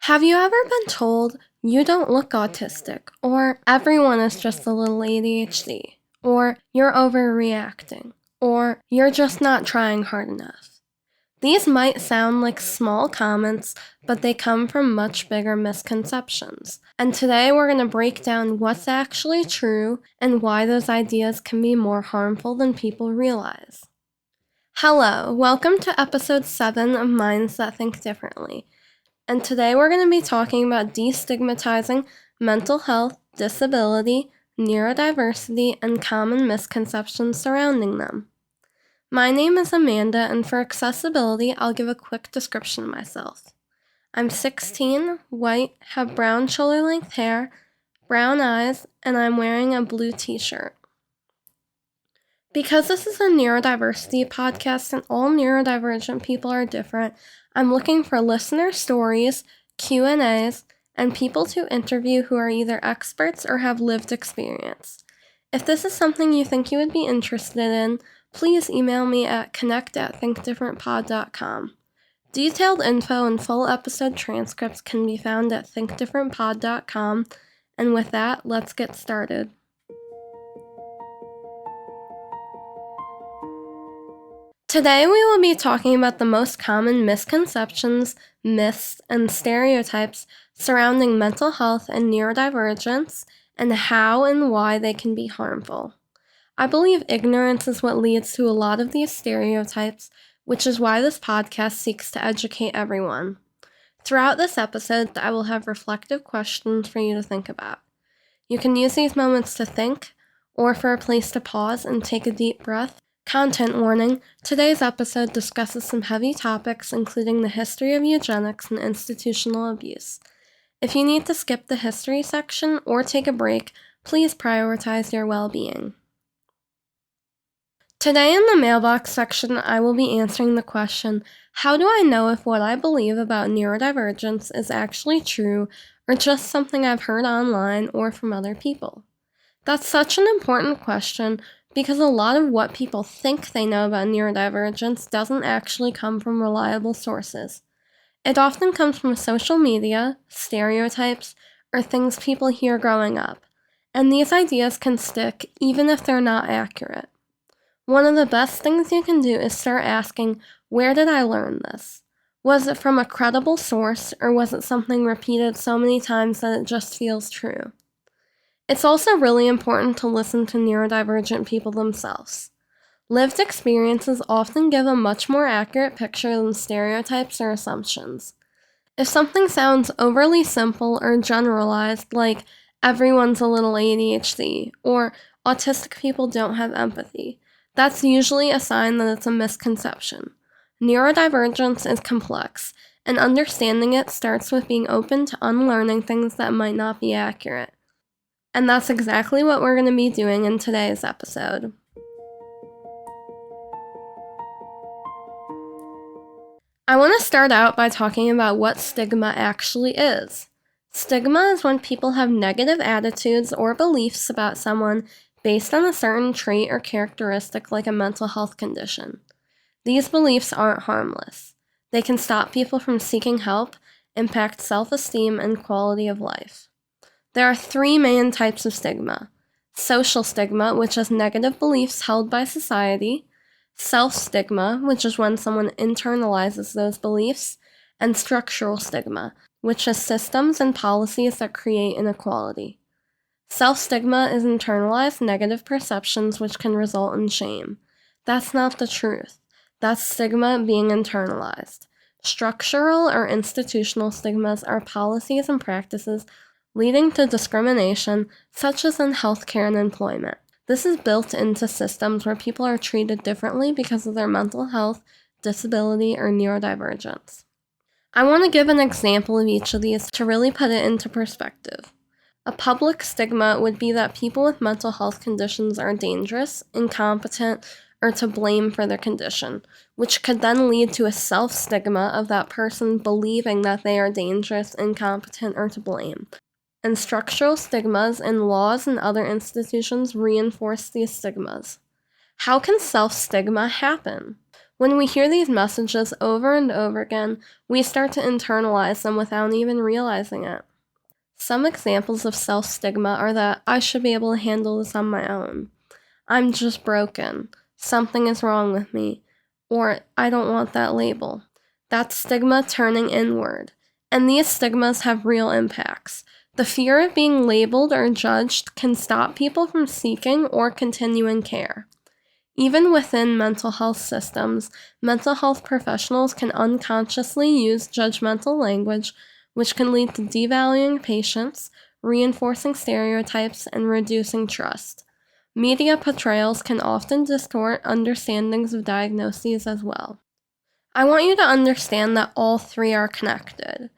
Have you ever been told you don't look autistic, or everyone is just a little ADHD, or you're overreacting, or you're just not trying hard enough? These might sound like small comments, but they come from much bigger misconceptions. And today we're going to break down what's actually true and why those ideas can be more harmful than people realize. Hello, welcome to episode 7 of Minds That Think Differently. And today we're going to be talking about destigmatizing mental health, disability, neurodiversity, and common misconceptions surrounding them. My name is Amanda, and for accessibility, I'll give a quick description of myself. I'm 16, white, have brown shoulder-length hair, brown eyes, and I'm wearing a blue t-shirt. Because this is a neurodiversity podcast and all neurodivergent people are different, I'm looking for listener stories, Q&As, and people to interview who are either experts or have lived experience. If this is something you think you would be interested in, please email me at connect@thinkdifferentpod.com. Detailed info and full episode transcripts can be found at thinkdifferentpod.com, and with that, let's get started. Today we will be talking about the most common misconceptions, myths, and stereotypes surrounding mental health and neurodivergence, and how and why they can be harmful. I believe ignorance is what leads to a lot of these stereotypes, which is why this podcast seeks to educate everyone. Throughout this episode, I will have reflective questions for you to think about. You can use these moments to think, or for a place to pause and take a deep breath. Content warning: today's episode discusses some heavy topics, including the history of eugenics and institutional abuse. If you need to skip the history section or take a break, please prioritize your well-being. Today in the mailbox section, I will be answering the question, how do I know if what I believe about neurodivergence is actually true or just something I've heard online or from other people? That's such an important question because a lot of what people think they know about neurodivergence doesn't actually come from reliable sources. It often comes from social media, stereotypes, or things people hear growing up, and these ideas can stick even if they're not accurate. One of the best things you can do is start asking, where did I learn this? Was it from a credible source, or was it something repeated so many times that it just feels true? It's also really important to listen to neurodivergent people themselves. Lived experiences often give a much more accurate picture than stereotypes or assumptions. If something sounds overly simple or generalized, like everyone's a little ADHD or autistic people don't have empathy, that's usually a sign that it's a misconception. Neurodivergence is complex, and understanding it starts with being open to unlearning things that might not be accurate. And that's exactly what we're going to be doing in today's episode. I want to start out by talking about what stigma actually is. Stigma is when people have negative attitudes or beliefs about someone based on a certain trait or characteristic like a mental health condition. These beliefs aren't harmless. They can stop people from seeking help, impact self-esteem, and quality of life. There are 3 main types of stigma: social stigma, which is negative beliefs held by society; self-stigma, which is when someone internalizes those beliefs; and structural stigma, which is systems and policies that create inequality. Self-stigma is internalized negative perceptions which can result in shame. That's not the truth. That's stigma being internalized. Structural or institutional stigmas are policies and practices leading to discrimination, such as in healthcare and employment. This is built into systems where people are treated differently because of their mental health, disability, or neurodivergence. I want to give an example of each of these to really put it into perspective. A public stigma would be that people with mental health conditions are dangerous, incompetent, or to blame for their condition, which could then lead to a self-stigma of that person believing that they are dangerous, incompetent, or to blame. And structural stigmas in laws and other institutions reinforce these stigmas. How can self-stigma happen? When we hear these messages over and over again, we start to internalize them without even realizing it. Some examples of self-stigma are that I should be able to handle this on my own. I'm just broken. Something is wrong with me. Or I don't want that label. That's stigma turning inward. And these stigmas have real impacts. The fear of being labeled or judged can stop people from seeking or continuing care. Even within mental health systems, mental health professionals can unconsciously use judgmental language, which can lead to devaluing patients, reinforcing stereotypes, and reducing trust. Media portrayals can often distort understandings of diagnoses as well. I want you to understand that all three are connected.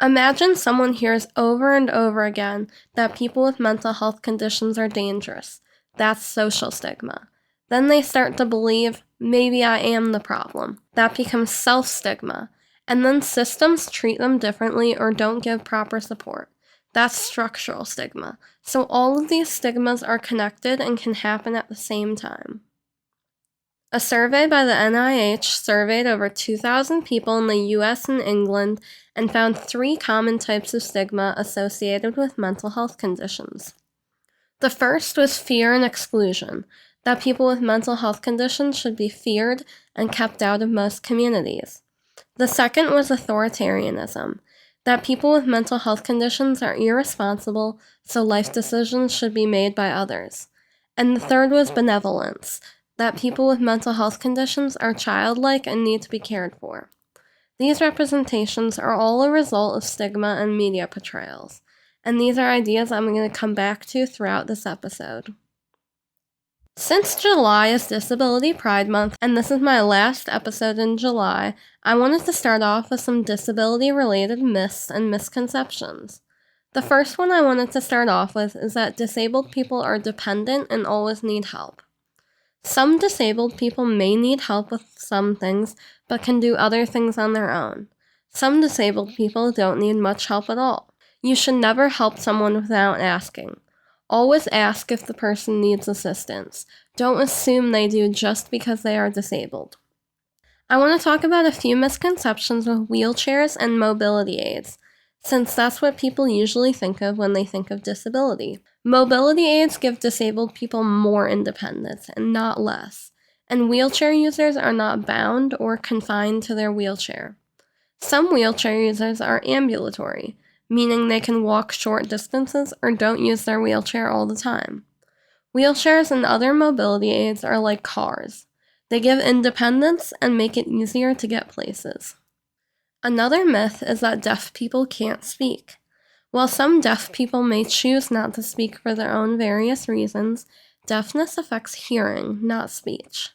Imagine someone hears over and over again that people with mental health conditions are dangerous. That's social stigma. Then they start to believe, maybe I am the problem. That becomes self-stigma. And then systems treat them differently or don't give proper support. That's structural stigma. So all of these stigmas are connected and can happen at the same time. A survey by the NIH surveyed over 2,000 people in the US and England and found 3 common types of stigma associated with mental health conditions. The first was fear and exclusion, that people with mental health conditions should be feared and kept out of most communities. The second was authoritarianism, that people with mental health conditions are irresponsible, so life decisions should be made by others. And the third was benevolence, that people with mental health conditions are childlike and need to be cared for. These representations are all a result of stigma and media portrayals, and these are ideas I'm going to come back to throughout this episode. Since July is Disability Pride Month, and this is my last episode in July, I wanted to start off with some disability-related myths and misconceptions. The first one I wanted to start off with is that disabled people are dependent and always need help. Some disabled people may need help with some things, but can do other things on their own. Some disabled people don't need much help at all. You should never help someone without asking. Always ask if the person needs assistance. Don't assume they do just because they are disabled. I want to talk about a few misconceptions with wheelchairs and mobility aids, since that's what people usually think of when they think of disability. Mobility aids give disabled people more independence and not less, and wheelchair users are not bound or confined to their wheelchair. Some wheelchair users are ambulatory, meaning they can walk short distances or don't use their wheelchair all the time. Wheelchairs and other mobility aids are like cars. They give independence and make it easier to get places. Another myth is that deaf people can't speak. While some deaf people may choose not to speak for their own various reasons, deafness affects hearing, not speech.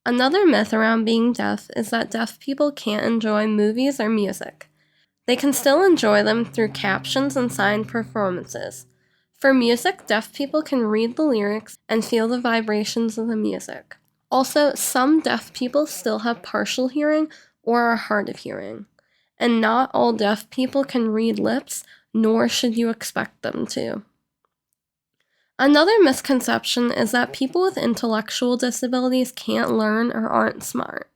Another myth around being deaf is that deaf people can't enjoy movies or music. They can still enjoy them through captions and signed performances. For music, deaf people can read the lyrics and feel the vibrations of the music. Also, some deaf people still have partial hearing or are hard of hearing. And not all deaf people can read lips, nor should you expect them to. Another misconception is that people with intellectual disabilities can't learn or aren't smart.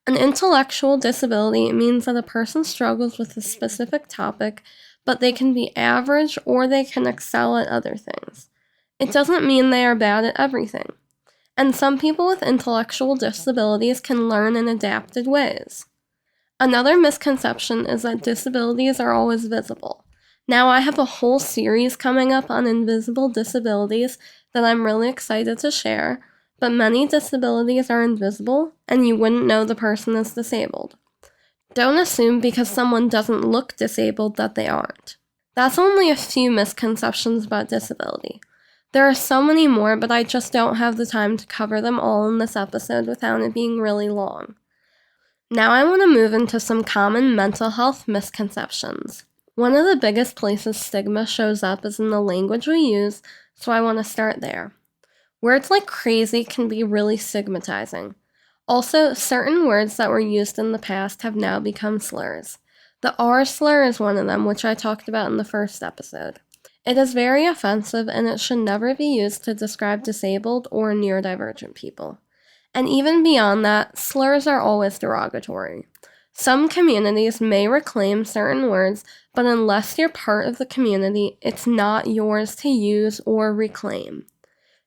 An intellectual disability means that a person struggles with a specific topic, but they can be average or they can excel at other things. It doesn't mean they are bad at everything. And some people with intellectual disabilities can learn in adapted ways. Another misconception is that disabilities are always visible. Now, I have a whole series coming up on invisible disabilities that I'm really excited to share, but many disabilities are invisible, and you wouldn't know the person is disabled. Don't assume because someone doesn't look disabled that they aren't. That's only a few misconceptions about disability. There are so many more, but I just don't have the time to cover them all in this episode without it being really long. Now I want to move into some common mental health misconceptions. One of the biggest places stigma shows up is in the language we use, so I want to start there. Words like crazy can be really stigmatizing. Also, certain words that were used in the past have now become slurs. The R slur is one of them, which I talked about in the first episode. It is very offensive and it should never be used to describe disabled or neurodivergent people. And even beyond that, slurs are always derogatory. Some communities may reclaim certain words, but unless you're part of the community, it's not yours to use or reclaim.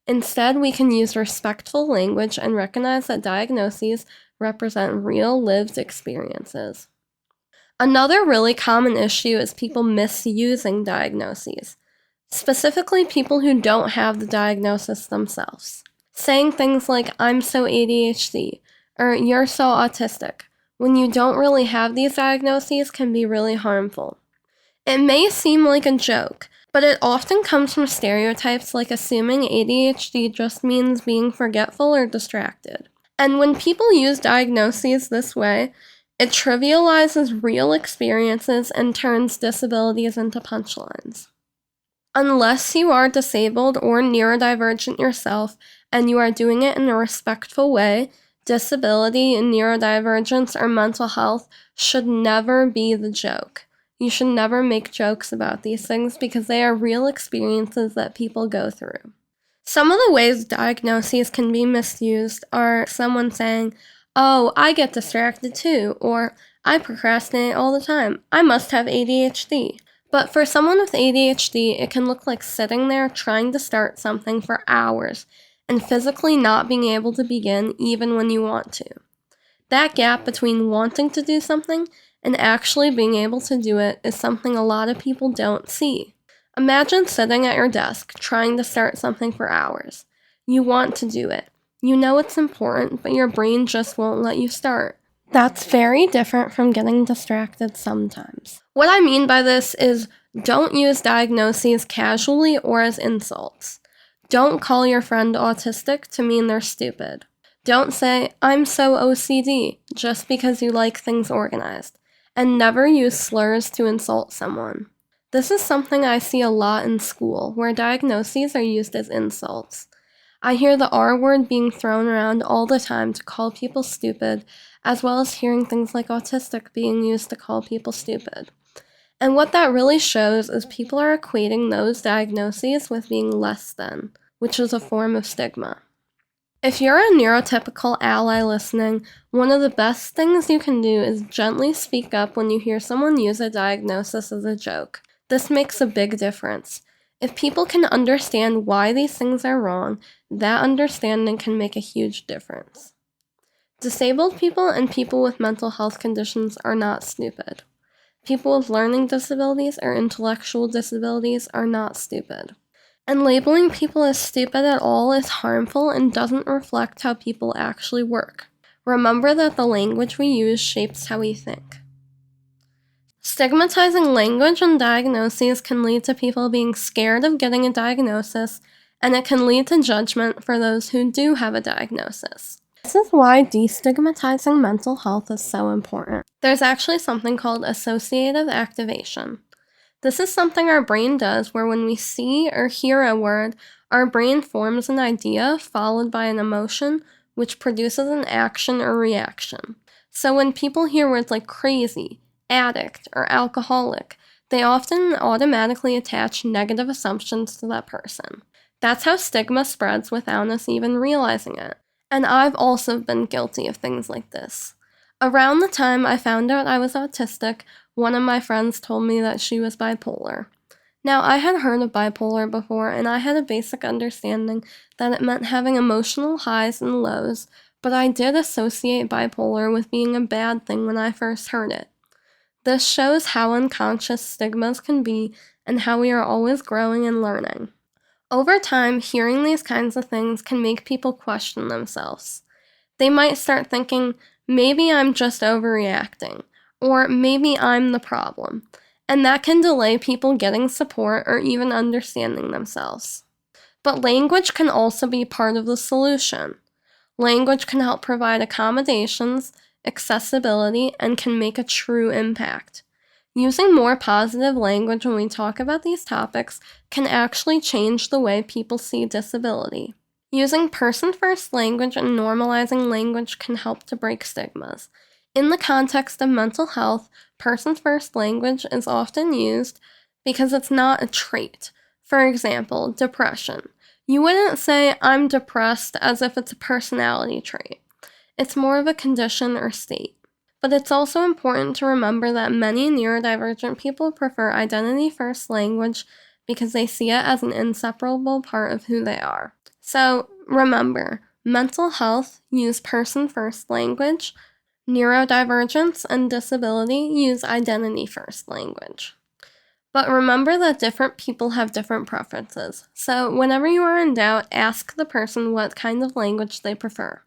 Instead, we can use respectful language and recognize that diagnoses represent real lived experiences. Another really common issue is people misusing diagnoses, specifically people who don't have the diagnosis themselves. Saying things like, "I'm so ADHD," or "you're so autistic," when you don't really have these diagnoses can be really harmful. It may seem like a joke, but it often comes from stereotypes like assuming ADHD just means being forgetful or distracted. And when people use diagnoses this way, it trivializes real experiences and turns disabilities into punchlines. Unless you are disabled or neurodivergent yourself, and you are doing it in a respectful way, disability, neurodivergence, or mental health should never be the joke. You should never make jokes about these things because they are real experiences that people go through. Some of the ways diagnoses can be misused are someone saying, "Oh, I get distracted too," or "I procrastinate all the time. I must have ADHD." But for someone with ADHD, it can look like sitting there trying to start something for hours and physically not being able to begin even when you want to. That gap between wanting to do something and actually being able to do it is something a lot of people don't see. Imagine sitting at your desk trying to start something for hours. You want to do it. You know it's important, but your brain just won't let you start. That's very different from getting distracted sometimes. What I mean by this is don't use diagnoses casually or as insults. Don't call your friend autistic to mean they're stupid. Don't say, "I'm so OCD," just because you like things organized. And never use slurs to insult someone. This is something I see a lot in school, where diagnoses are used as insults. I hear the R word being thrown around all the time to call people stupid, as well as hearing things like autistic being used to call people stupid. And what that really shows is people are equating those diagnoses with being less than, which is a form of stigma. If you're a neurotypical ally listening, one of the best things you can do is gently speak up when you hear someone use a diagnosis as a joke. This makes a big difference. If people can understand why these things are wrong, that understanding can make a huge difference. Disabled people and people with mental health conditions are not stupid. People with learning disabilities or intellectual disabilities are not stupid. And labeling people as stupid at all is harmful and doesn't reflect how people actually work. Remember that the language we use shapes how we think. Stigmatizing language and diagnoses can lead to people being scared of getting a diagnosis, and it can lead to judgment for those who do have a diagnosis. This is why destigmatizing mental health is so important. There's actually something called associative activation. This is something our brain does where when we see or hear a word, our brain forms an idea followed by an emotion, which produces an action or reaction. So when people hear words like crazy, addict, or alcoholic, they often automatically attach negative assumptions to that person. That's how stigma spreads without us even realizing it. And I've also been guilty of things like this. Around the time I found out I was autistic, one of my friends told me that she was bipolar. Now, I had heard of bipolar before, and I had a basic understanding that it meant having emotional highs and lows, but I did associate bipolar with being a bad thing when I first heard it. This shows how unconscious stigmas can be and how we are always growing and learning. Over time, hearing these kinds of things can make people question themselves. They might start thinking, maybe I'm just overreacting, or maybe I'm the problem, and that can delay people getting support or even understanding themselves. But language can also be part of the solution. Language can help provide accommodations, accessibility, and can make a true impact. Using more positive language when we talk about these topics can actually change the way people see disability. Using person-first language and normalizing language can help to break stigmas. In the context of mental health, person-first language is often used because it's not a trait. For example, depression. You wouldn't say, "I'm depressed," as if it's a personality trait. It's more of a condition or state. But it's also important to remember that many neurodivergent people prefer identity-first language because they see it as an inseparable part of who they are. So remember, mental health use person-first language, neurodivergence and disability use identity-first language. But remember that different people have different preferences, so whenever you are in doubt, ask the person what kind of language they prefer.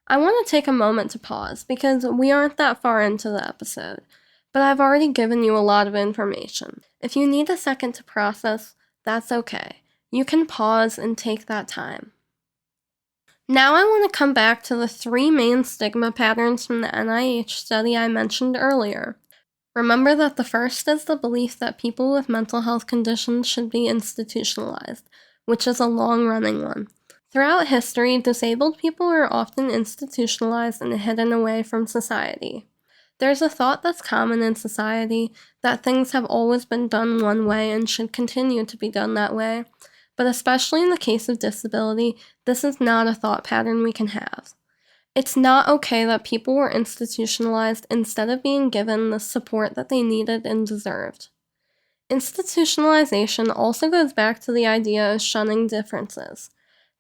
I want to take a moment to pause because we aren't that far into the episode, but I've already given you a lot of information. If you need a second to process, that's okay. You can pause and take that time. Now I want to come back to the 3 main stigma patterns from the NIH study I mentioned earlier. Remember that the first is the belief that people with mental health conditions should be institutionalized, which is a long-running one. Throughout history, disabled people are often institutionalized and hidden away from society. There's a thought that's common in society that things have always been done one way and should continue to be done that way, but especially in the case of disability, this is not a thought pattern we can have. It's not okay that people were institutionalized instead of being given the support that they needed and deserved. Institutionalization also goes back to the idea of shunning differences.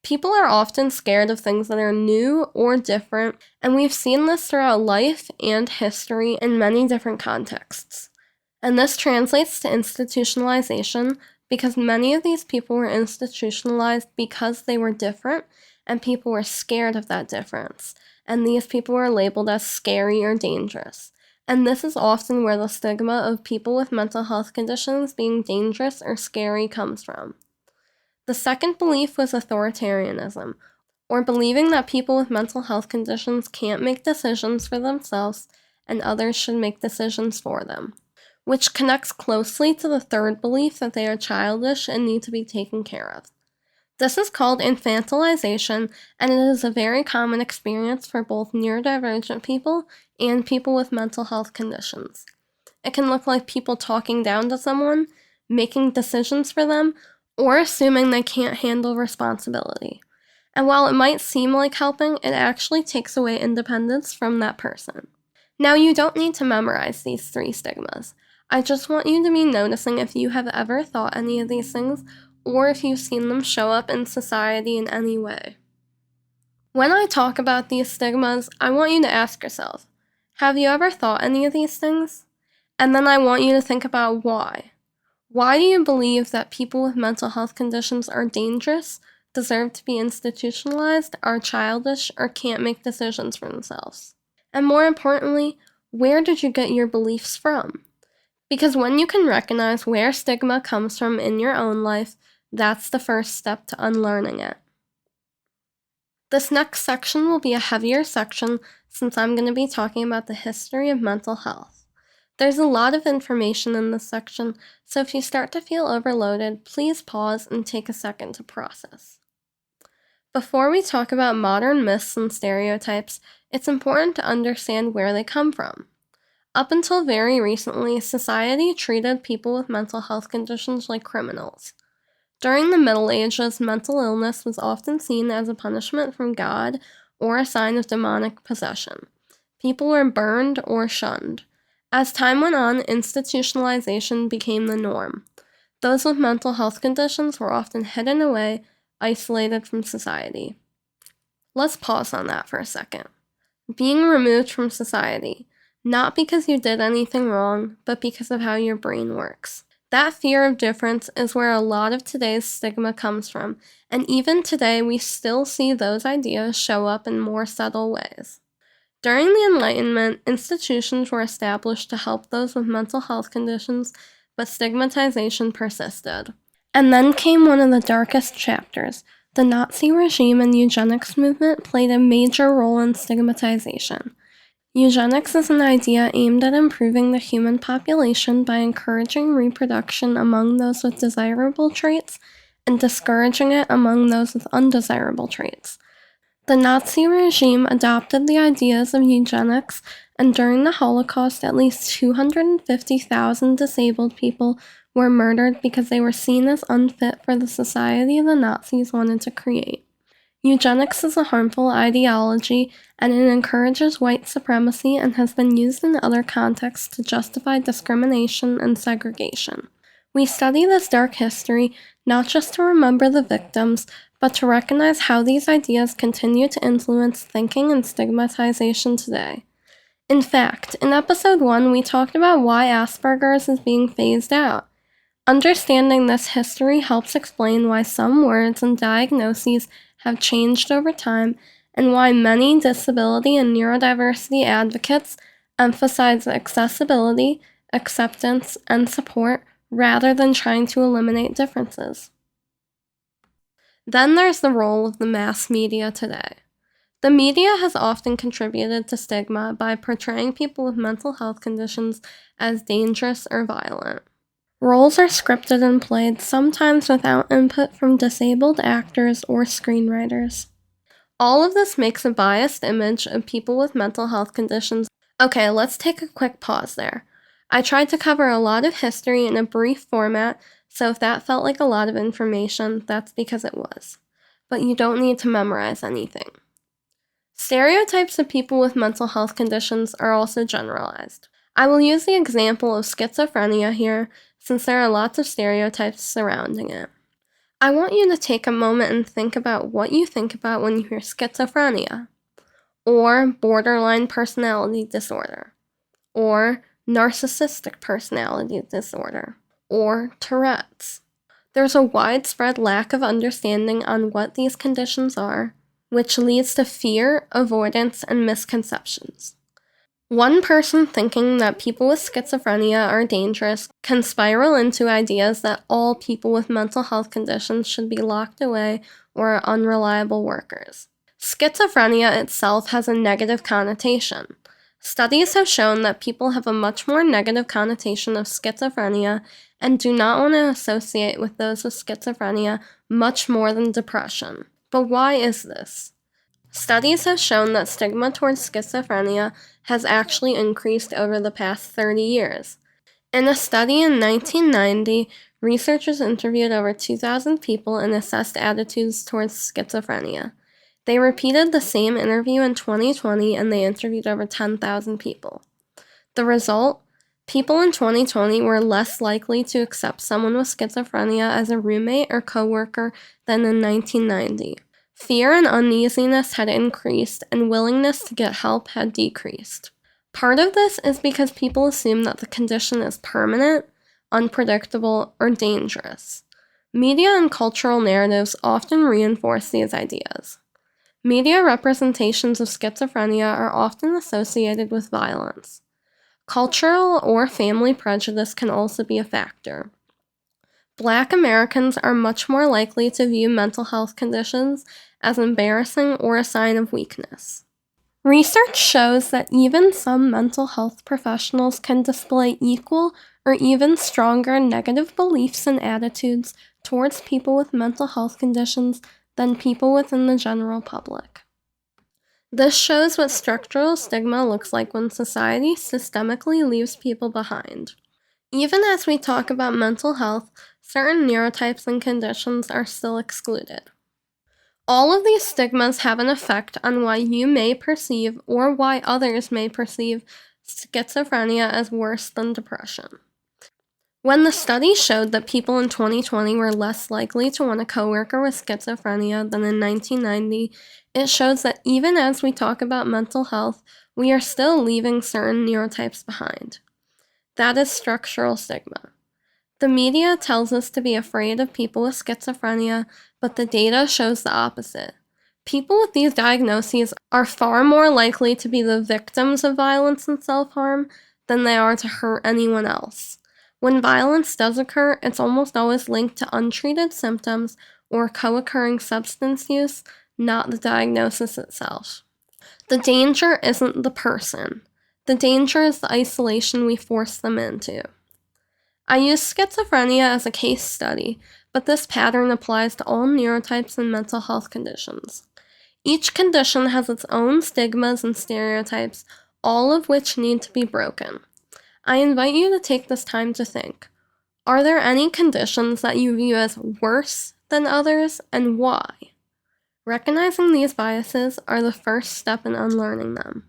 People are often scared of things that are new or different, and we've seen this throughout life and history in many different contexts. And this translates to institutionalization because many of these people were institutionalized because they were different, and people were scared of that difference, and these people were labeled as scary or dangerous. And this is often where the stigma of people with mental health conditions being dangerous or scary comes from. The second belief was authoritarianism, or believing that people with mental health conditions can't make decisions for themselves and others should make decisions for them, which connects closely to the third belief that they are childish and need to be taken care of. This is called infantilization, and it is a very common experience for both neurodivergent people and people with mental health conditions. It can look like people talking down to someone, making decisions for them, or assuming they can't handle responsibility. And while it might seem like helping, it actually takes away independence from that person. Now, you don't need to memorize these 3 stigmas. I just want you to be noticing if you have ever thought any of these things, or if you've seen them show up in society in any way. When I talk about these stigmas, I want you to ask yourself, have you ever thought any of these things? And then I want you to think about why. Why do you believe that people with mental health conditions are dangerous, deserve to be institutionalized, are childish, or can't make decisions for themselves? And more importantly, where did you get your beliefs from? Because when you can recognize where stigma comes from in your own life, that's the first step to unlearning it. This next section will be a heavier section since I'm going to be talking about the history of mental health. There's a lot of information in this section, so if you start to feel overloaded, please pause and take a second to process. Before we talk about modern myths and stereotypes, it's important to understand where they come from. Up until very recently, society treated people with mental health conditions like criminals. During the Middle Ages, mental illness was often seen as a punishment from God or a sign of demonic possession. People were burned or shunned. As time went on, institutionalization became the norm. Those with mental health conditions were often hidden away, isolated from society. Let's pause on that for a second. Being removed from society, not because you did anything wrong, but because of how your brain works. That fear of difference is where a lot of today's stigma comes from, and even today we still see those ideas show up in more subtle ways. During the Enlightenment, institutions were established to help those with mental health conditions, but stigmatization persisted. And then came one of the darkest chapters. The Nazi regime and eugenics movement played a major role in stigmatization. Eugenics is an idea aimed at improving the human population by encouraging reproduction among those with desirable traits and discouraging it among those with undesirable traits. The Nazi regime adopted the ideas of eugenics, and during the Holocaust, at least 250,000 disabled people were murdered because they were seen as unfit for the society the Nazis wanted to create. Eugenics is a harmful ideology, and it encourages white supremacy and has been used in other contexts to justify discrimination and segregation. We study this dark history not just to remember the victims, but to recognize how these ideas continue to influence thinking and stigmatization today. In fact, in episode 1, we talked about why Asperger's is being phased out. Understanding this history helps explain why some words and diagnoses have changed over time and why many disability and neurodiversity advocates emphasize accessibility, acceptance, and support rather than trying to eliminate differences. Then there's the role of the mass media today. The media has often contributed to stigma by portraying people with mental health conditions as dangerous or violent. Roles are scripted and played, sometimes without input from disabled actors or screenwriters. All of this makes a biased image of people with mental health conditions. Okay, let's take a quick pause there. I tried to cover a lot of history in a brief format, so if that felt like a lot of information, that's because it was. But you don't need to memorize anything. Stereotypes of people with mental health conditions are also generalized. I will use the example of schizophrenia here, since there are lots of stereotypes surrounding it. I want you to take a moment and think about what you think about when you hear schizophrenia, or borderline personality disorder, or narcissistic personality disorder, or Tourette's. There's a widespread lack of understanding on what these conditions are, which leads to fear, avoidance, and misconceptions. One person thinking that people with schizophrenia are dangerous can spiral into ideas that all people with mental health conditions should be locked away or are unreliable workers. Schizophrenia itself has a negative connotation. Studies have shown that people have a much more negative connotation of schizophrenia and do not want to associate with those with schizophrenia much more than depression. But why is this? Studies have shown that stigma towards schizophrenia has actually increased over the past 30 years. In a study in 1990, researchers interviewed over 2,000 people and assessed attitudes towards schizophrenia. They repeated the same interview in 2020 and they interviewed over 10,000 people. The result? People in 2020 were less likely to accept someone with schizophrenia as a roommate or coworker than in 1990. Fear and uneasiness had increased, and willingness to get help had decreased. Part of this is because people assume that the condition is permanent, unpredictable, or dangerous. Media and cultural narratives often reinforce these ideas. Media representations of schizophrenia are often associated with violence. Cultural or family prejudice can also be a factor. Black Americans are much more likely to view mental health conditions as embarrassing or a sign of weakness. Research shows that even some mental health professionals can display equal or even stronger negative beliefs and attitudes towards people with mental health conditions than people within the general public. This shows what structural stigma looks like when society systemically leaves people behind. Even as we talk about mental health, certain neurotypes and conditions are still excluded. All of these stigmas have an effect on why you may perceive or why others may perceive schizophrenia as worse than depression. When the study showed that people in 2020 were less likely to want a coworker with schizophrenia than in 1990, it shows that even as we talk about mental health, we are still leaving certain neurotypes behind. That is structural stigma. The media tells us to be afraid of people with schizophrenia, but the data shows the opposite. People with these diagnoses are far more likely to be the victims of violence and self-harm than they are to hurt anyone else. When violence does occur, it's almost always linked to untreated symptoms or co-occurring substance use, not the diagnosis itself. The danger isn't the person. The danger is the isolation we force them into. I use schizophrenia as a case study, but this pattern applies to all neurotypes and mental health conditions. Each condition has its own stigmas and stereotypes, all of which need to be broken. I invite you to take this time to think. Are there any conditions that you view as worse than others, and why? Recognizing these biases are the first step in unlearning them.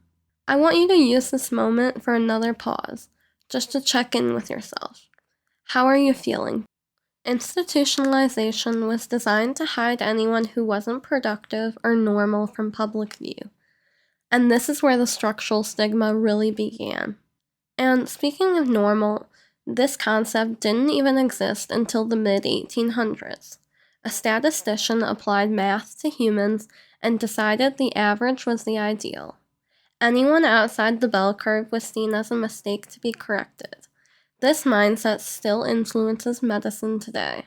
I want you to use this moment for another pause, just to check in with yourself. How are you feeling? Institutionalization was designed to hide anyone who wasn't productive or normal from public view. And this is where the structural stigma really began. And speaking of normal, this concept didn't even exist until the mid-1800s. A statistician applied math to humans and decided the average was the ideal. Anyone outside the bell curve was seen as a mistake to be corrected. This mindset still influences medicine today.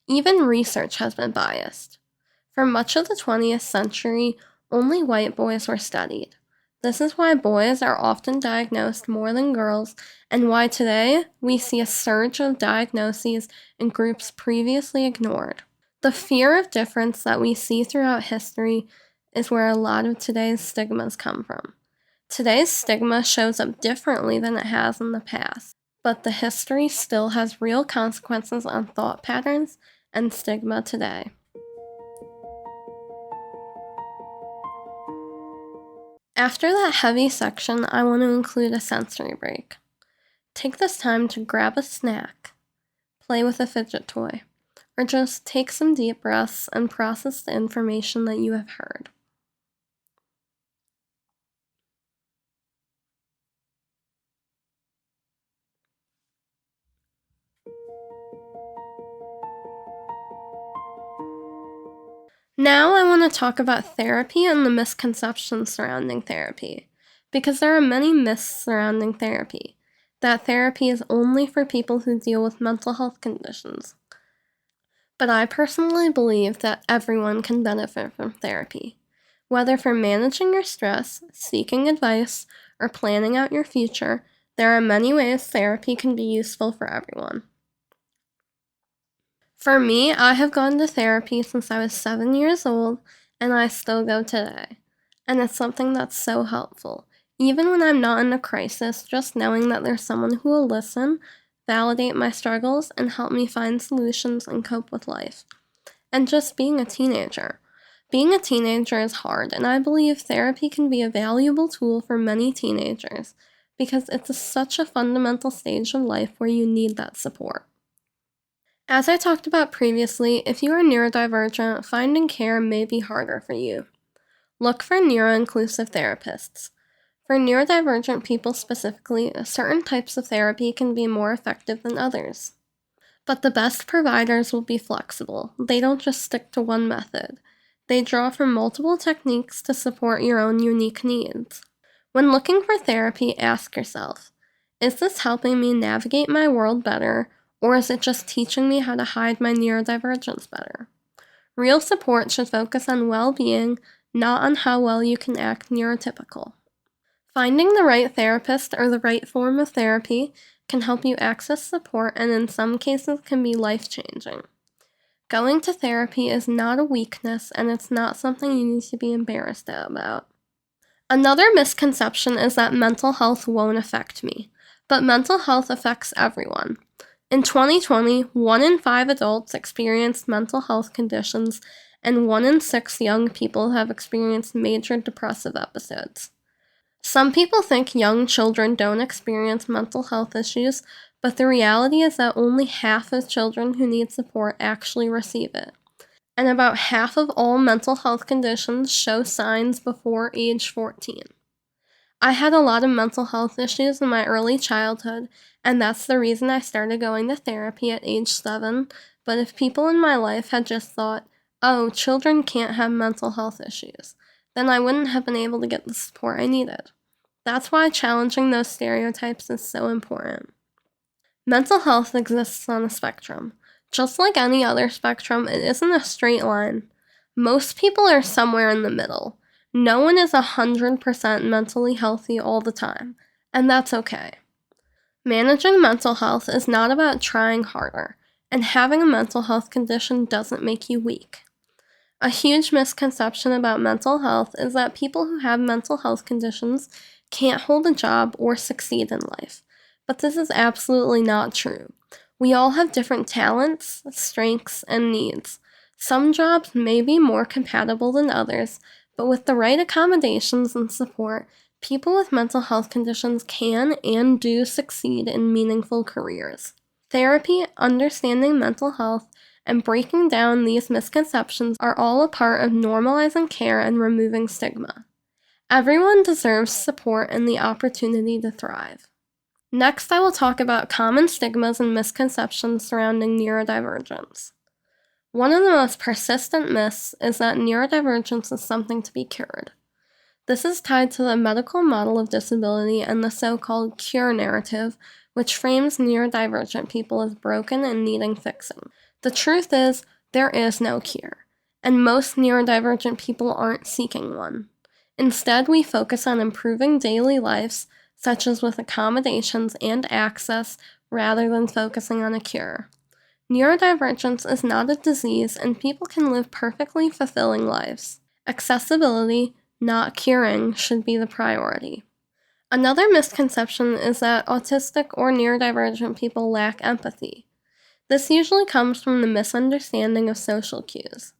Even research has been biased. For much of the 20th century, only white boys were studied. This is why boys are often diagnosed more than girls, and why today we see a surge of diagnoses in groups previously ignored. The fear of difference that we see throughout history is where a lot of today's stigmas come from. Today's stigma shows up differently than it has in the past, but the history still has real consequences on thought patterns and stigma today. After that heavy section, I want to include a sensory break. Take this time to grab a snack, play with a fidget toy, or just take some deep breaths and process the information that you have heard. Now I want to talk about therapy and the misconceptions surrounding therapy, because there are many myths surrounding therapy. That therapy is only for people who deal with mental health conditions. But I personally believe that everyone can benefit from therapy. Whether for managing your stress, seeking advice, or planning out your future, there are many ways therapy can be useful for everyone. For me, I have gone to therapy since I was 7 years old, and I still go today. And it's something that's so helpful. Even when I'm not in a crisis, just knowing that there's someone who will listen, validate my struggles, and help me find solutions and cope with life. And just being a teenager. Being a teenager is hard, and I believe therapy can be a valuable tool for many teenagers because it's such a fundamental stage of life where you need that support. As I talked about previously, if you are neurodivergent, finding care may be harder for you. Look for neuro-inclusive therapists. For neurodivergent people specifically, certain types of therapy can be more effective than others. But the best providers will be flexible. They don't just stick to one method. They draw from multiple techniques to support your own unique needs. When looking for therapy, ask yourself, is this helping me navigate my world better, or is it just teaching me how to hide my neurodivergence better? Real support should focus on well-being, not on how well you can act neurotypical. Finding the right therapist or the right form of therapy can help you access support and in some cases can be life-changing. Going to therapy is not a weakness and it's not something you need to be embarrassed about. Another misconception is that mental health won't affect me, but mental health affects everyone. In 2020, 1 in 5 adults experienced mental health conditions and 1 in 6 young people have experienced major depressive episodes. Some people think young children don't experience mental health issues, but the reality is that only half of children who need support actually receive it. And about half of all mental health conditions show signs before age 14. I had a lot of mental health issues in my early childhood, and that's the reason I started going to therapy at age 7, but if people in my life had just thought, oh, children can't have mental health issues, then I wouldn't have been able to get the support I needed. That's why challenging those stereotypes is so important. Mental health exists on a spectrum. Just like any other spectrum, it isn't a straight line. Most people are somewhere in the middle. No one is 100% mentally healthy all the time, and that's okay. Managing mental health is not about trying harder, and having a mental health condition doesn't make you weak. A huge misconception about mental health is that people who have mental health conditions can't hold a job or succeed in life, but this is absolutely not true. We all have different talents, strengths, and needs. Some jobs may be more compatible than others, but with the right accommodations and support, people with mental health conditions can and do succeed in meaningful careers. Therapy, understanding mental health, and breaking down these misconceptions are all a part of normalizing care and removing stigma. Everyone deserves support and the opportunity to thrive. Next, I will talk about common stigmas and misconceptions surrounding neurodivergence. One of the most persistent myths is that neurodivergence is something to be cured. This is tied to the medical model of disability and the so-called cure narrative, which frames neurodivergent people as broken and needing fixing. The truth is, there is no cure, and most neurodivergent people aren't seeking one. Instead, we focus on improving daily lives, such as with accommodations and access, rather than focusing on a cure. Neurodivergence is not a disease, and people can live perfectly fulfilling lives. Accessibility, not curing, should be the priority. Another misconception is that autistic or neurodivergent people lack empathy. This usually comes from the misunderstanding of social cues.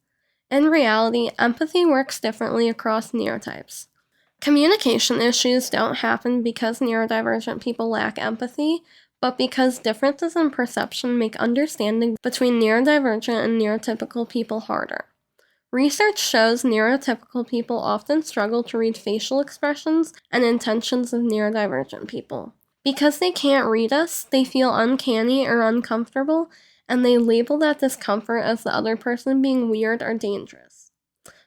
In reality, empathy works differently across neurotypes. Communication issues don't happen because neurodivergent people lack empathy, but because differences in perception make understanding between neurodivergent and neurotypical people harder. Research shows neurotypical people often struggle to read facial expressions and intentions of neurodivergent people. Because they can't read us, they feel uncanny or uncomfortable, and they label that discomfort as the other person being weird or dangerous.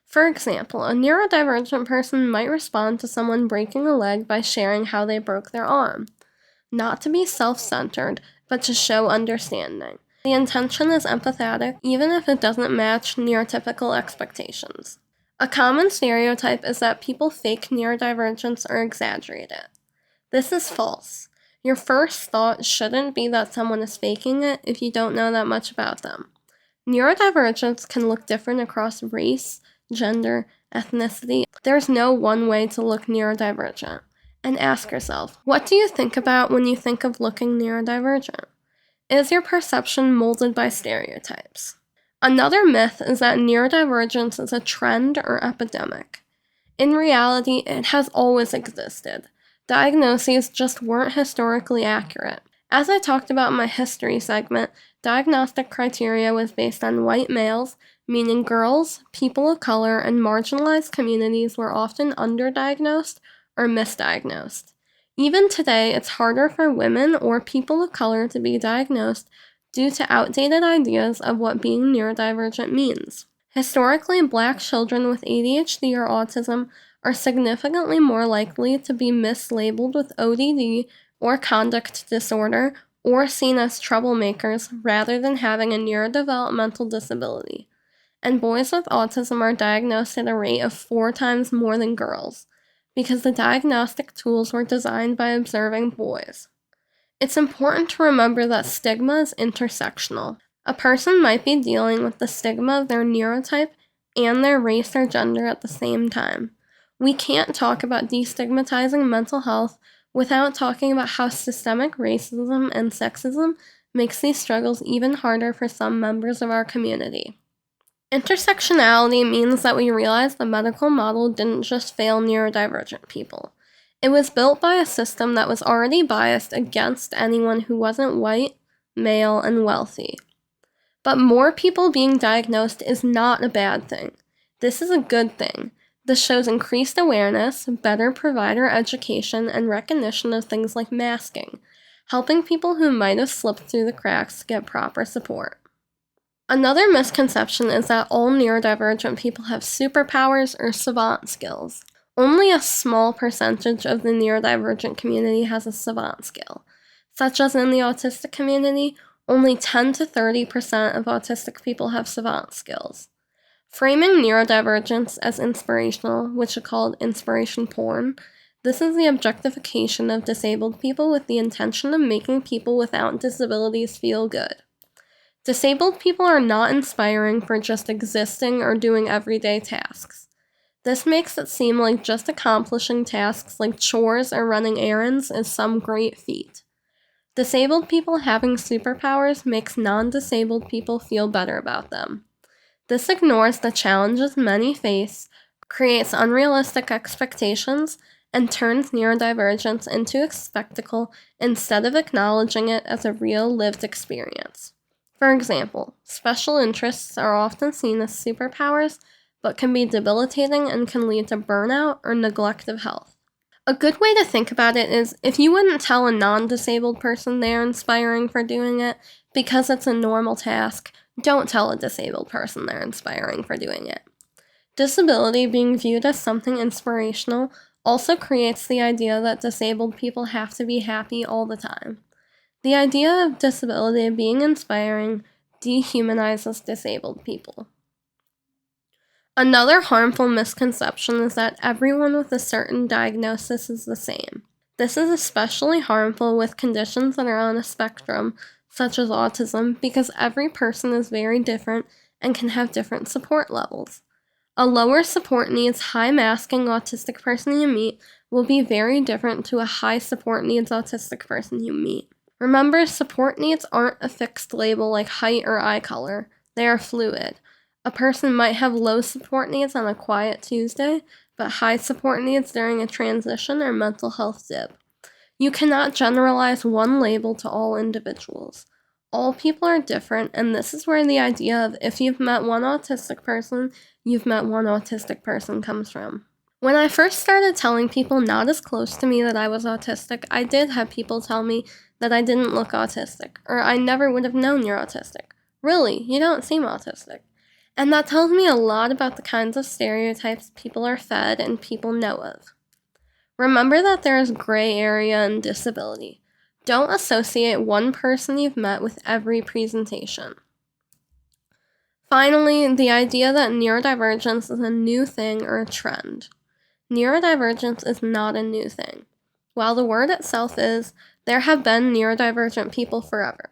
For example, a neurodivergent person might respond to someone breaking a leg by sharing how they broke their arm. Not to be self-centered, but to show understanding. The intention is empathetic, even if it doesn't match neurotypical expectations. A common stereotype is that people fake neurodivergence or exaggerate it. This is false. Your first thought shouldn't be that someone is faking it if you don't know that much about them. Neurodivergence can look different across race, gender, ethnicity. There's no one way to look neurodivergent. And ask yourself, what do you think about when you think of looking neurodivergent? Is your perception molded by stereotypes? Another myth is that neurodivergence is a trend or epidemic. In reality, it has always existed. Diagnoses just weren't historically accurate. As I talked about in my history segment, diagnostic criteria was based on white males, meaning girls, people of color, and marginalized communities were often underdiagnosed or misdiagnosed. Even today, it's harder for women or people of color to be diagnosed due to outdated ideas of what being neurodivergent means. Historically, Black children with ADHD or autism are significantly more likely to be mislabeled with ODD or conduct disorder or seen as troublemakers rather than having a neurodevelopmental disability. And boys with autism are diagnosed at a rate of 4 times more than girls, because the diagnostic tools were designed by observing boys. It's important to remember that stigma is intersectional. A person might be dealing with the stigma of their neurotype and their race or gender at the same time. We can't talk about destigmatizing mental health without talking about how systemic racism and sexism makes these struggles even harder for some members of our community. Intersectionality means that we realize the medical model didn't just fail neurodivergent people. It was built by a system that was already biased against anyone who wasn't white, male, and wealthy. But more people being diagnosed is not a bad thing. This is a good thing. This shows increased awareness, better provider education, and recognition of things like masking, helping people who might have slipped through the cracks get proper support. Another misconception is that all neurodivergent people have superpowers or savant skills. Only a small percentage of the neurodivergent community has a savant skill. Such as in the autistic community, only 10 to 30% of autistic people have savant skills. Framing neurodivergence as inspirational, which is called inspiration porn, this is the objectification of disabled people with the intention of making people without disabilities feel good. Disabled people are not inspiring for just existing or doing everyday tasks. This makes it seem like just accomplishing tasks like chores or running errands is some great feat. Disabled people having superpowers makes non-disabled people feel better about them. This ignores the challenges many face, creates unrealistic expectations, and turns neurodivergence into a spectacle instead of acknowledging it as a real lived experience. For example, special interests are often seen as superpowers, but can be debilitating and can lead to burnout or neglect of health. A good way to think about it is if you wouldn't tell a non-disabled person they're inspiring for doing it because it's a normal task, don't tell a disabled person they're inspiring for doing it. Disability being viewed as something inspirational also creates the idea that disabled people have to be happy all the time. The idea of disability being inspiring dehumanizes disabled people. Another harmful misconception is that everyone with a certain diagnosis is the same. This is especially harmful with conditions that are on a spectrum, such as autism, because every person is very different and can have different support levels. A lower support needs, high masking autistic person you meet will be very different to a high support needs autistic person you meet. Remember, support needs aren't a fixed label like height or eye color. They are fluid. A person might have low support needs on a quiet Tuesday, but high support needs during a transition or mental health dip. You cannot generalize one label to all individuals. All people are different, and this is where the idea of if you've met one autistic person, you've met one autistic person comes from. When I first started telling people not as close to me that I was autistic, I did have people tell me that I didn't look autistic, or I never would have known you're autistic. Really, you don't seem autistic. And that tells me a lot about the kinds of stereotypes people are fed and people know of. Remember that there is gray area in disability. Don't associate one person you've met with every presentation. Finally, the idea that neurodivergence is a new thing or a trend. Neurodivergence is not a new thing. While the word itself is, there have been neurodivergent people forever.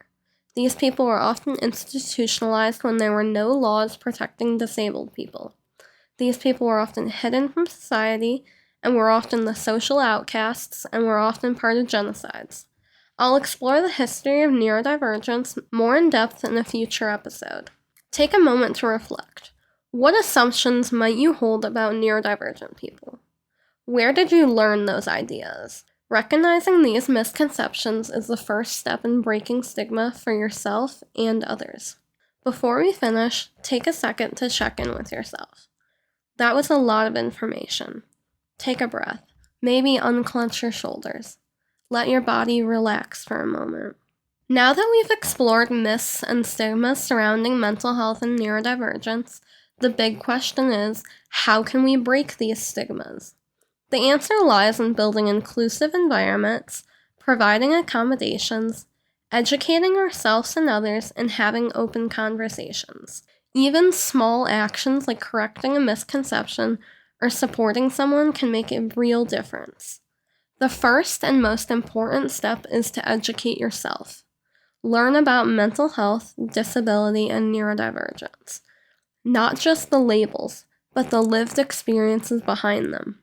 These people were often institutionalized when there were no laws protecting disabled people. These people were often hidden from society and were often the social outcasts and were often part of genocides. I'll explore the history of neurodivergence more in depth in a future episode. Take a moment to reflect. What assumptions might you hold about neurodivergent people? Where did you learn those ideas? Recognizing these misconceptions is the first step in breaking stigma for yourself and others. Before we finish, take a second to check in with yourself. That was a lot of information. Take a breath. Maybe unclench your shoulders. Let your body relax for a moment. Now that we've explored myths and stigmas surrounding mental health and neurodivergence, the big question is, how can we break these stigmas? The answer lies in building inclusive environments, providing accommodations, educating ourselves and others, and having open conversations. Even small actions like correcting a misconception or supporting someone can make a real difference. The first and most important step is to educate yourself. Learn about mental health, disability, and neurodivergence. Not just the labels, but the lived experiences behind them.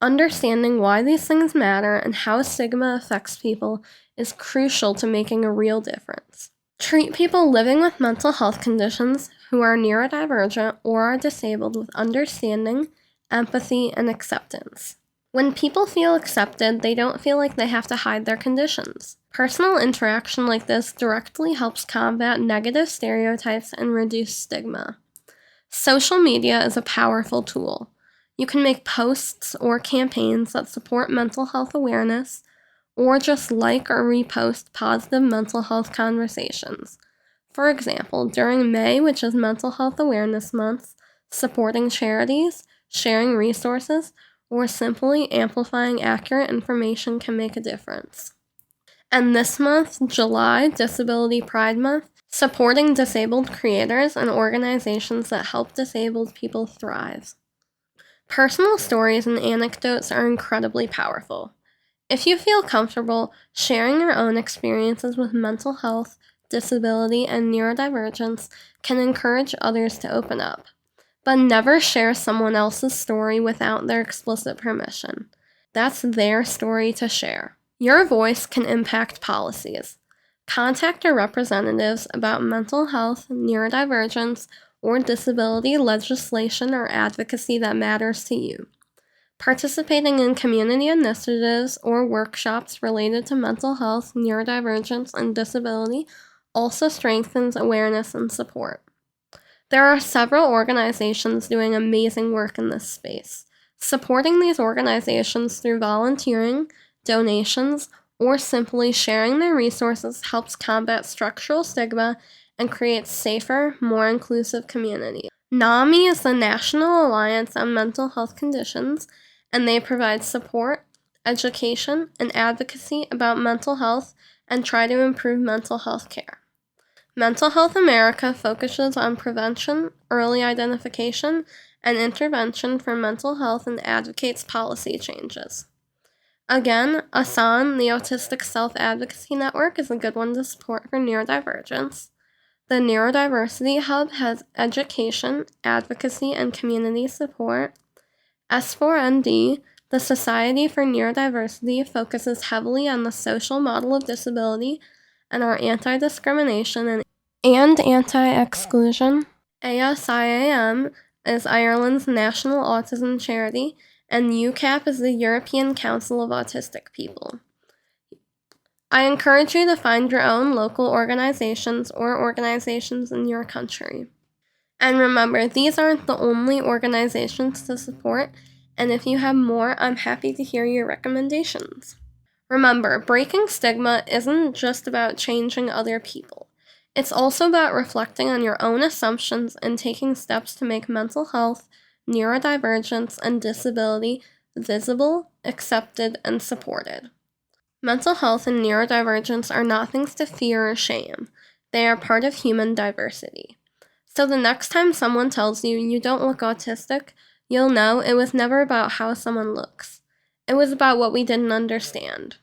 Understanding why these things matter and how stigma affects people is crucial to making a real difference. Treat people living with mental health conditions who are neurodivergent or are disabled with understanding, empathy, and acceptance. When people feel accepted, they don't feel like they have to hide their conditions. Personal interaction like this directly helps combat negative stereotypes and reduce stigma. Social media is a powerful tool. You can make posts or campaigns that support mental health awareness, or just like or repost positive mental health conversations. For example, during May, which is Mental Health Awareness Month, supporting charities, sharing resources, or simply amplifying accurate information can make a difference. And this month, July, Disability Pride Month, supporting disabled creators and organizations that help disabled people thrive. Personal stories and anecdotes are incredibly powerful. If you feel comfortable sharing your own experiences with mental health, disability, and neurodivergence can encourage others to open up. But never share someone else's story without their explicit permission. That's their story to share. Your voice can impact policies. Contact your representatives about mental health, neurodivergence, or disability legislation or advocacy that matters to you. Participating in community initiatives or workshops related to mental health, neurodivergence, and disability also strengthens awareness and support. There are several organizations doing amazing work in this space. Supporting these organizations through volunteering, donations, or simply sharing their resources helps combat structural stigma and create safer, more inclusive communities. NAMI is the National Alliance on Mental Health Conditions, and they provide support, education, and advocacy about mental health and try to improve mental health care. Mental Health America focuses on prevention, early identification, and intervention for mental health and advocates policy changes. Again, ASAN, the Autistic Self-Advocacy Network, is a good one to support for neurodivergence. The Neurodiversity Hub has education, advocacy, and community support. S4ND, the Society for Neurodiversity, focuses heavily on the social model of disability and our anti-discrimination and anti-exclusion. ASIAM is Ireland's national autism charity, and UCAP is the European Council of Autistic People. I encourage you to find your own local organizations or organizations in your country. And remember, these aren't the only organizations to support, and if you have more, I'm happy to hear your recommendations. Remember, breaking stigma isn't just about changing other people. It's also about reflecting on your own assumptions and taking steps to make mental health, neurodivergence, and disability visible, accepted, and supported. Mental health and neurodivergence are not things to fear or shame. They are part of human diversity. So the next time someone tells you you don't look autistic, you'll know it was never about how someone looks. It was about what we didn't understand.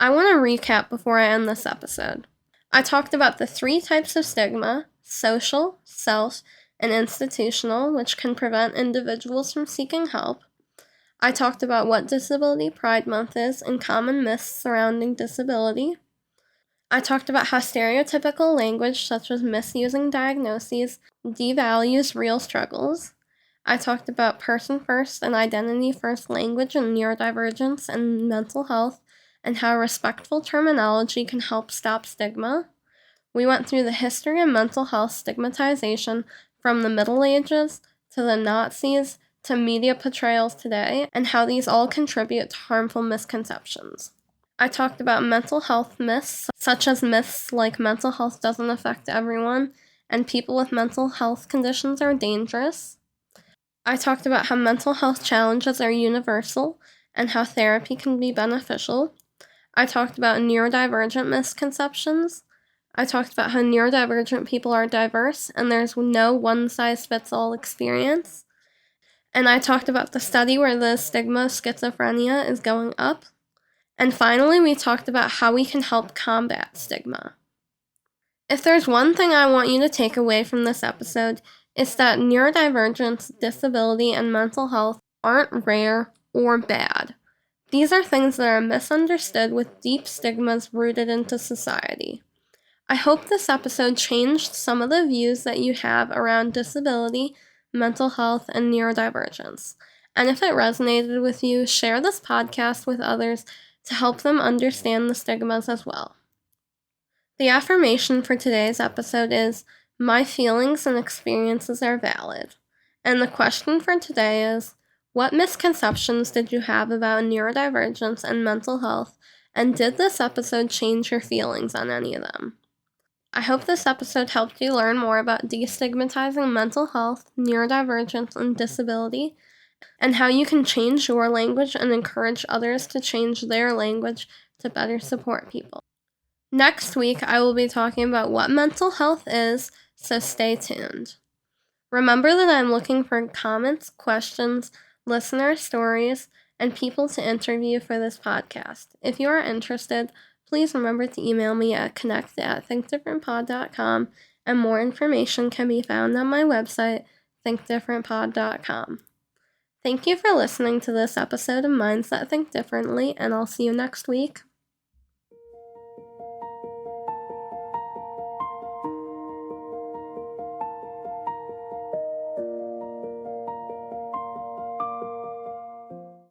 I want to recap before I end this episode. I talked about the 3 types of stigma: social, self, and institutional, which can prevent individuals from seeking help. I talked about what Disability Pride Month is and common myths surrounding disability. I talked about how stereotypical language, such as misusing diagnoses, devalues real struggles. I talked about person-first and identity-first language and neurodivergence and mental health, and how respectful terminology can help stop stigma. We went through the history of mental health stigmatization from the Middle Ages to the Nazis to media portrayals today, and how these all contribute to harmful misconceptions. I talked about mental health myths, such as myths like mental health doesn't affect everyone, and people with mental health conditions are dangerous. I talked about how mental health challenges are universal, and how therapy can be beneficial. I talked about neurodivergent misconceptions. I talked about how neurodivergent people are diverse, and there's no one-size-fits-all experience. And I talked about the study where the stigma of schizophrenia is going up. And finally, we talked about how we can help combat stigma. If there's one thing I want you to take away from this episode, it's that neurodivergence, disability, and mental health aren't rare or bad. These are things that are misunderstood with deep stigmas rooted into society. I hope this episode changed some of the views that you have around disability, mental health, and neurodivergence. And if it resonated with you, share this podcast with others to help them understand the stigmas as well. The affirmation for today's episode is, my feelings and experiences are valid. And the question for today is, what misconceptions did you have about neurodivergence and mental health, and did this episode change your feelings on any of them? I hope this episode helped you learn more about destigmatizing mental health, neurodivergence, and disability, and how you can change your language and encourage others to change their language to better support people. Next week, I will be talking about what mental health is, so stay tuned. Remember that I'm looking for comments, questions, listener stories, and people to interview for this podcast. If you are interested, please remember to email me at connect@thinkdifferentpod.com, and more information can be found on my website, thinkdifferentpod.com. Thank you for listening to this episode of Minds That Think Differently, and I'll see you next week.